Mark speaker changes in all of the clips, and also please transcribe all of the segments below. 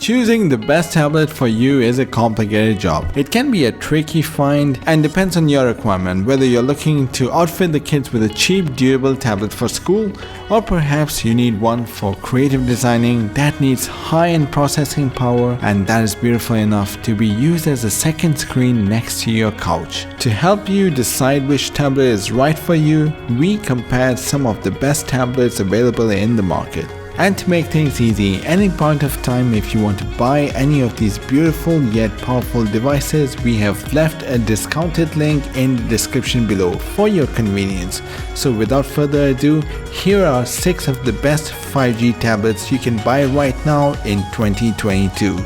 Speaker 1: Choosing the best tablet for you is a complicated job. It can be a tricky find and depends on your requirement, whether you're looking to outfit the kids with a cheap, durable tablet for school, or perhaps you need one for creative designing that needs high-end processing power and that is beautiful enough to be used as a second screen next to your couch. To help you decide which tablet is right for you, we compared some of the best tablets available in the market. And to make things easy, any point of time if you want to buy any of these beautiful yet powerful devices, we have left a discounted link in the description below for your convenience. So without further ado, here are 6 of the best 5G tablets you can buy right now in 2022.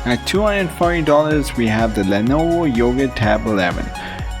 Speaker 1: At $240, we have the Lenovo Yoga Tab 11.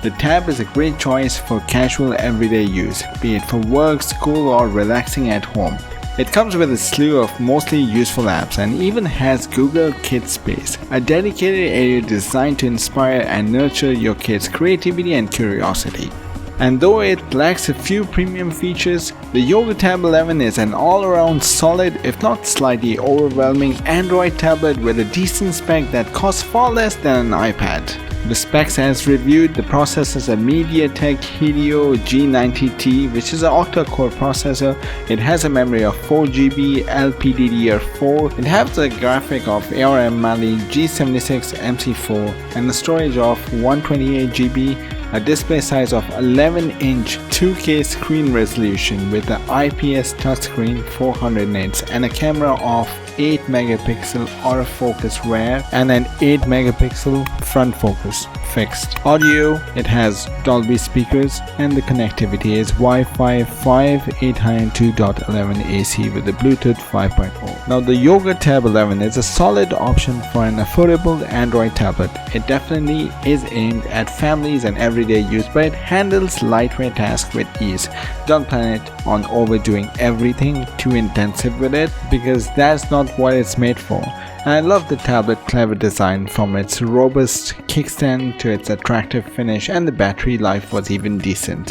Speaker 1: The Tab is a great choice for casual everyday use, be it for work, school, or relaxing at home. It comes with a slew of mostly useful apps and even has Google Kids Space, a dedicated area designed to inspire and nurture your kids' creativity and curiosity. And though it lacks a few premium features, the Yoga Tab 11 is an all-around solid, if not slightly overwhelming, Android tablet with a decent spec that costs far less than an iPad. The specs as reviewed, the processor is a MediaTek Helio G90T, which is an octa-core processor. It has a memory of 4GB LPDDR4. It has a graphic of ARM Mali G76 MC4 and a storage of 128GB. A display size of 11-inch 2K screen resolution with an IPS touchscreen 400 nits and a camera of 8 megapixel autofocus rear and an 8 megapixel front focus fixed. Audio, it has Dolby speakers and the connectivity is Wi-Fi 5 802.11 AC with the Bluetooth 5.0. Now the Yoga Tab 11 is a solid option for an affordable Android tablet. It definitely is aimed at families and everyday use, but it handles lightweight tasks with ease. Don't plan it on overdoing everything too intensive with it because that's not what it's made for. And I love the tablet's clever design, from its robust kickstand to its attractive finish, and the battery life was even decent.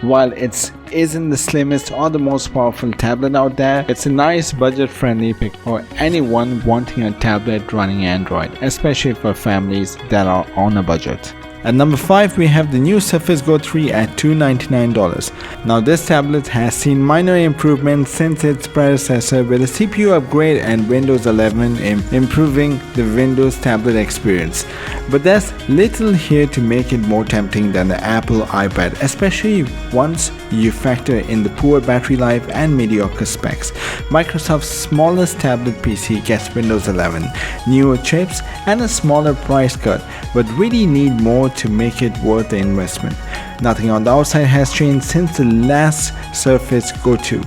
Speaker 1: While it isn't the slimmest or the most powerful tablet out there, it's a nice budget-friendly pick for anyone wanting a tablet running Android, especially for families that are on a budget. At number 5, we have the new Surface Go 3 at $299. Now this tablet has seen minor improvements since its predecessor, with a CPU upgrade and Windows 11 improving the Windows tablet experience. But there's little here to make it more tempting than the Apple iPad, especially once you factor in the poor battery life and mediocre specs. Microsoft's smallest tablet PC gets Windows 11, newer chips, and a smaller price cut, but really need more to make it worth the investment. Nothing on the outside has changed since the last Surface Go 2.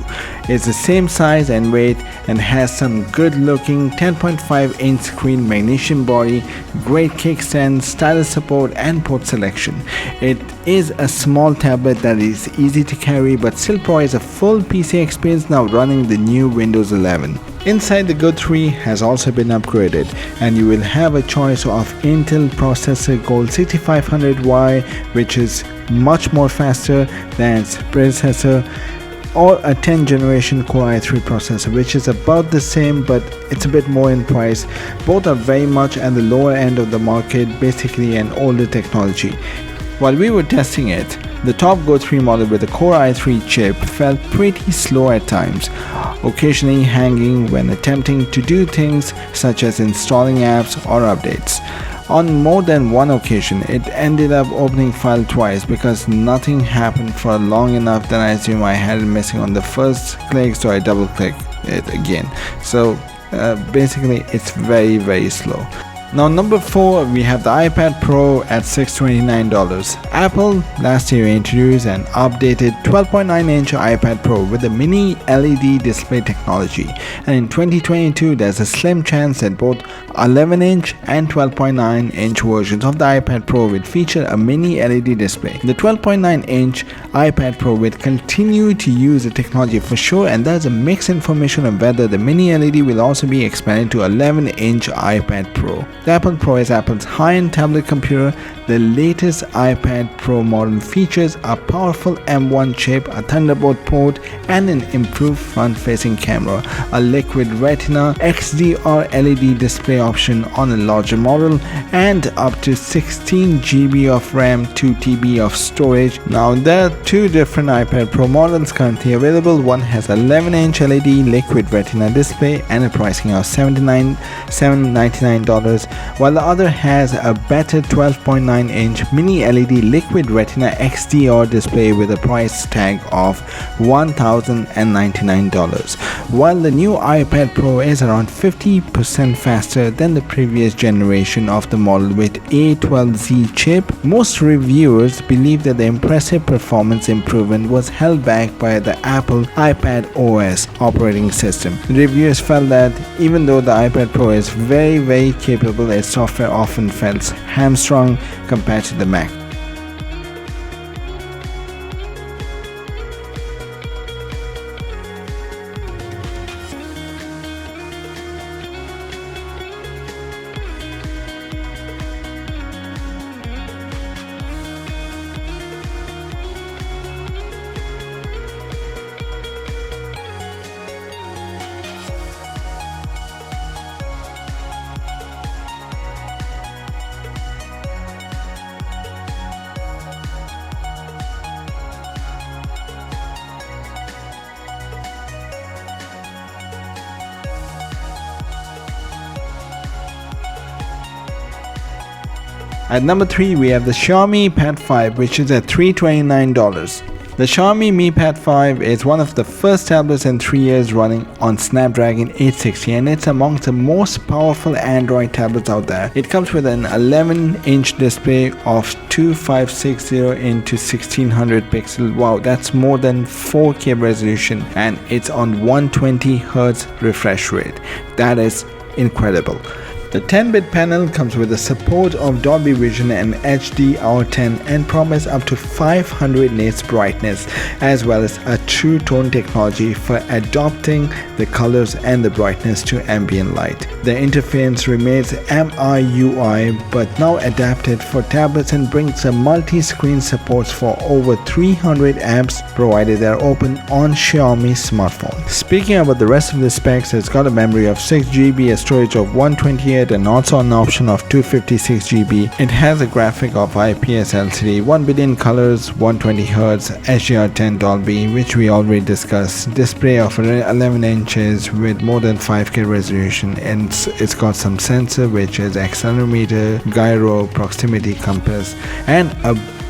Speaker 1: It's the same size and weight and has some good looking 10.5-inch screen, magnesium body, great kickstand, stylus support and port selection. It is a small tablet that is easy to carry but still provides a full PC experience now running the new Windows 11. Inside, the Go 3 has also been upgraded and you will have a choice of Intel processor Gold 6500Y, which is much more faster than its predecessor, or a 10th generation Core i3 processor, which is about the same but it's a bit more in price. Both are very much at the lower end of the market, basically an older technology. While we were testing it, the top Go 3 model with the Core i3 chip felt pretty slow at times, occasionally hanging when attempting to do things such as installing apps or updates. On more than one occasion, it ended up opening file twice because nothing happened for long enough that I assume I had it missing on the first click, so I double click it again. So basically it's very slow. Now number 4, we have the iPad Pro at $629. Apple last year introduced an updated 12.9-inch iPad Pro with a mini LED display technology, and in 2022 there's a slim chance that both 11-inch and 12.9-inch versions of the iPad Pro will feature a mini LED display. The 12.9-inch iPad Pro will continue to use the technology for sure, and there's a mixed information on whether the mini LED will also be expanded to 11-inch iPad Pro. The Apple Pro is Apple's high-end tablet computer. The latest iPad Pro model features a powerful M1 chip, a Thunderbolt port, and an improved front-facing camera, a liquid retina XDR LED display option on a larger model, and up to 16 GB of RAM, 2 TB of storage. Now there are two different iPad Pro models currently available. One has 11-inch LED liquid retina display and a pricing of $799, while the other has a better 12.9-inch mini LED liquid retina XDR display with a price tag of $1,099. While the new iPad Pro is around 50% faster than the previous generation of the model with A12Z chip, most reviewers believe that the impressive performance improvement was held back by the Apple iPad OS operating system. Reviewers felt that even though the iPad Pro is very capable, its software often felt hamstrung compared to the Mac. At number 3, we have the Xiaomi Pad 5, which is at $329. The Xiaomi Mi Pad 5 is one of the first tablets in 3 years running on Snapdragon 860, and it's among the most powerful Android tablets out there. It comes with an 11-inch display of 2560 into 1600 pixels. Wow, that's more than 4K resolution, and it's on 120Hz refresh rate. That is incredible. The 10-bit panel comes with the support of Dolby Vision and HDR10 and promise up to 500 nits brightness, as well as a true tone technology for adapting the colors and the brightness to ambient light. The interface remains MIUI but now adapted for tablets and brings a multi-screen supports for over 300 apps provided they are open on Xiaomi smartphone. Speaking about the rest of the specs, it's got a memory of 6GB, a storage of 128 and also an option of 256GB. It has a graphic of IPS LCD, 1 billion colors, 120Hz, HDR10 Dolby, which we already discussed, display of 11 inches with more than 5K resolution, and it's got some sensor which is accelerometer, gyro, proximity compass, and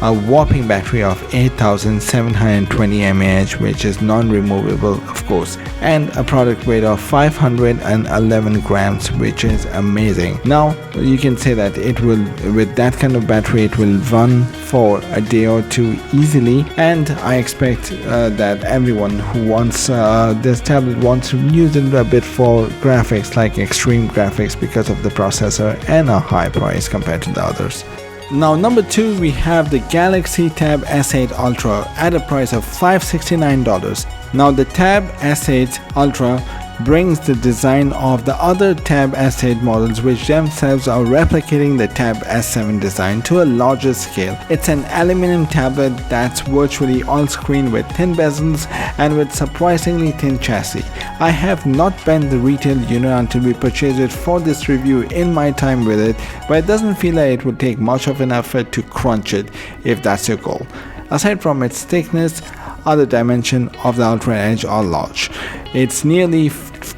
Speaker 1: a whopping battery of 8720 mAh, which is non-removable of course, and a product weight of 511 grams, which is amazing. Now you can say that it will, with that kind of battery, it will run for a day or two easily, and I expect that everyone who wants this tablet wants to use it a bit for graphics, like extreme graphics, because of the processor and a high price compared to the others. Now number 2, we have the Galaxy Tab S8 Ultra at a price of $569. Now the Tab S8 Ultra brings the design of the other Tab S8 models, which themselves are replicating the Tab S7 design to a larger scale. It's an aluminum tablet that's virtually all screen with thin bezels and with surprisingly thin chassis. I have not bent the retail unit until we purchased it for this review in my time with it, but it doesn't feel like it would take much of an effort to crunch it if that's your goal. Aside from its thickness, other dimensions of the Ultra Edge are large. It's nearly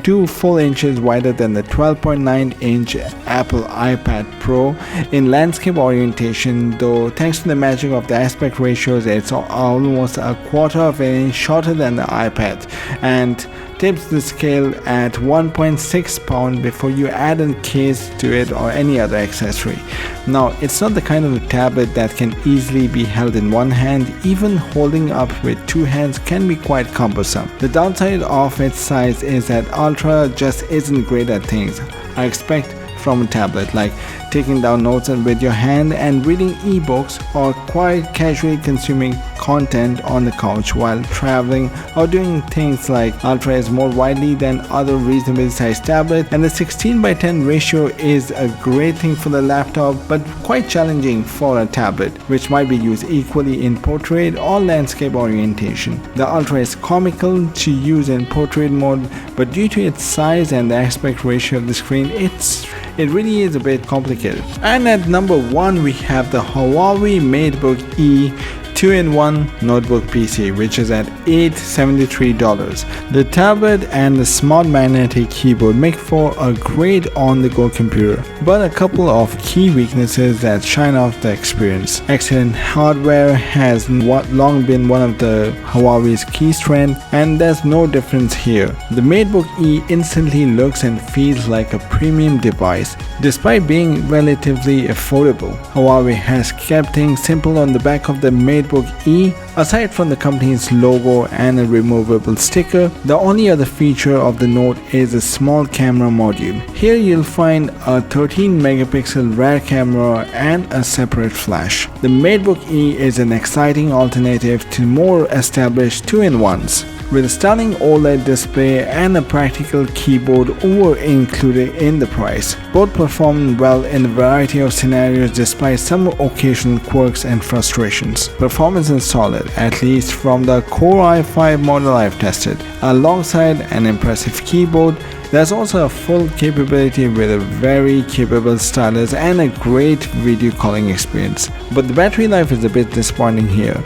Speaker 1: 2 full inches wider than the 12.9-inch Apple iPad Pro. In landscape orientation, though, thanks to the magic of the aspect ratios, it's almost a quarter of an inch shorter than the iPad, and tips the scale at 1.6 pound before you add a case to it or any other accessory. Now, it's not the kind of tablet that can easily be held in one hand. Even holding up with 2 hands can be quite cumbersome. The downside of its size is that Ultra just isn't great at things I expect from a tablet, like taking down notes with your hand and reading ebooks, or quite casually consuming content on the couch while traveling or doing things like Ultra is more widely than other reasonably sized tablets, and the 16:10 ratio is a great thing for the laptop but quite challenging for a tablet, which might be used equally in portrait or landscape orientation. The Ultra is comical to use in portrait mode, but due to its size and the aspect ratio of the screen, it really is a bit complicated. And at number 1 we have the HUAWEI MateBook E 2-in-1 notebook PC, which is at $873. The tablet and the smart magnetic keyboard make for a great on-the-go computer, but a couple of key weaknesses that shine off the experience. Excellent hardware has long been one of the Huawei's key strengths, and there's no difference here. The MateBook E instantly looks and feels like a premium device, despite being relatively affordable. Huawei has kept things simple on the back of the MateBook E. Aside from the company's logo and a removable sticker, the only other feature of the Note is a small camera module. Here you'll find a 13 megapixel rear camera and a separate flash. The MateBook E is an exciting alternative to more established 2-in-1s. With a stunning OLED display and a practical keyboard included in the price. Both perform well in a variety of scenarios despite some occasional quirks and frustrations. Performance is solid, at least from the Core i5 model I've tested. Alongside an impressive keyboard, there's also a full capability with a very capable stylus and a great video calling experience. But the battery life is a bit disappointing here,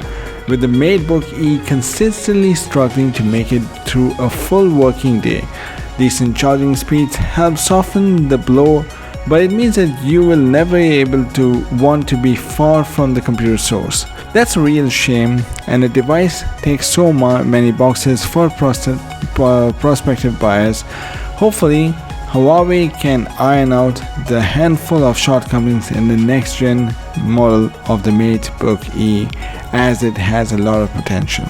Speaker 1: with the MateBook E consistently struggling to make it through a full working day. Decent charging speeds help soften the blow, but it means that you will never be able to want to be far from the computer source. That's a real shame, and the device takes so many boxes for prospective buyers. Hopefully, Huawei can iron out the handful of shortcomings in the next gen model of the MateBook E, as it has a lot of potential.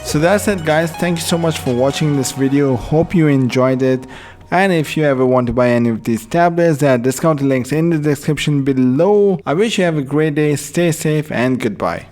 Speaker 1: So that's it guys, thank you so much for watching this video, hope you enjoyed it. And if you ever want to buy any of these tablets, there are discount links in the description below. I wish you have a great day, stay safe and goodbye.